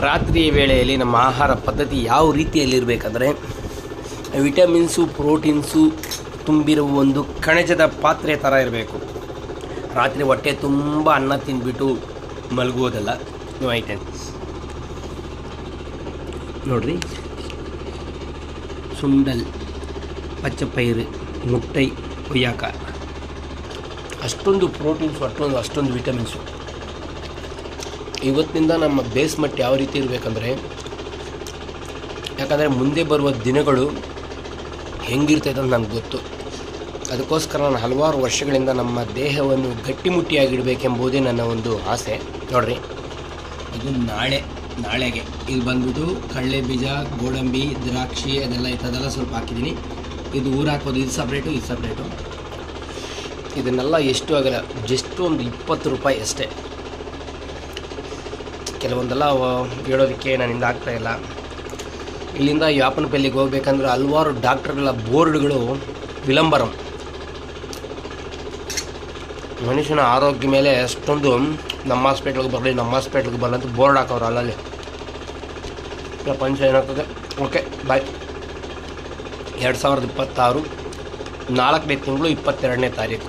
ರಾತ್ರಿಯ ವೇಳೆಯಲ್ಲಿ ನಮ್ಮ ಆಹಾರ ಪದ್ಧತಿ ಯಾವ ರೀತಿಯಲ್ಲಿರಬೇಕಂದ್ರೆ ವಿಟಮಿನ್ಸು ಪ್ರೋಟೀನ್ಸು ತುಂಬಿರುವ ಒಂದು ಕಣಜದ ಪಾತ್ರೆ ಥರ ಇರಬೇಕು. ರಾತ್ರಿ ಹೊಟ್ಟೆ ತುಂಬ ಅನ್ನ ತಿಂದ್ಬಿಟ್ಟು ಮಲಗುವುದಲ್ಲ. ನೀವು ಐಟಮ್ ನೋಡ್ರಿ, ಸುಂಡಲ್, ಪಚ್ಚಪೈರು, ಮುಟ್ಟೈ, ಕೊಯ್ಯಾಕ, ಅಷ್ಟೊಂದು ಪ್ರೋಟೀನ್ಸು, ಅಷ್ಟೊಂದು ವಿಟಮಿನ್ಸು. ಇವತ್ತಿನಿಂದ ನಮ್ಮ ಬೇಸ್ಮಟ್ಟ ಯಾವ ರೀತಿ ಇರಬೇಕಂದ್ರೆ, ಯಾಕಂದರೆ ಮುಂದೆ ಬರುವ ದಿನಗಳು ಹೆಂಗಿರ್ತೈತೆ ಅಂತ ನನಗೆ ಗೊತ್ತು. ಅದಕ್ಕೋಸ್ಕರ ನಾನು ಹಲವಾರು ವರ್ಷಗಳಿಂದ ನಮ್ಮ ದೇಹವನ್ನು ಗಟ್ಟಿಮುಟ್ಟಿಯಾಗಿಡಬೇಕೆಂಬುದೇ ನನ್ನ ಒಂದು ಆಸೆ. ನೋಡಿರಿ, ಇದು ನಾಳೆಗೆ ಇದು ಬಂದ್ಬಿಟ್ಟು ಕಡಲೆ ಬೀಜ, ಗೋಡಂಬಿ, ದ್ರಾಕ್ಷಿ ಅದೆಲ್ಲ ಇಂಥದ್ದೆಲ್ಲ ಸ್ವಲ್ಪ ಹಾಕಿದ್ದೀನಿ. ಇದು ಊರು ಹಾಕೋದು, ಇದು ಸಪ್ರೇಟು. ಇದನ್ನೆಲ್ಲ ಎಷ್ಟು ಆಗಲ್ಲ, ಜಸ್ಟ್ ಒಂದು 20 ರೂಪಾಯಿ ಅಷ್ಟೇ. ಕೆಲವೊಂದೆಲ್ಲ ಹೇಳೋದಕ್ಕೆ ನನ್ನಿಂದ ಆಗ್ತಾಯಿಲ್ಲ. ಇಲ್ಲಿಂದ ಯಾಪನಪಲ್ಲಿಗೆ ಹೋಗ್ಬೇಕಂದ್ರೆ ಹಲವಾರು ಡಾಕ್ಟರ್ಗಳ ಬೋರ್ಡ್ಗಳು ವಿಳಂಬರಂ. ಮನುಷ್ಯನ ಆರೋಗ್ಯ ಮೇಲೆ ಅಷ್ಟೊಂದು ನಮ್ಮ ಹಾಸ್ಪಿಟ್ಲಿಗೆ ಬರಲಿ ಅಂತ ಬೋರ್ಡ್ ಹಾಕೋರು ಅಲ್ಲಲ್ಲಿ. ಪ್ರಪಂಚ ಏನಾಗ್ತದೆ. ಓಕೆ, ಬಾಯ್. 2026 4ನೇ ತಿಂಗಳು 22ನೇ ತಾರೀಕು.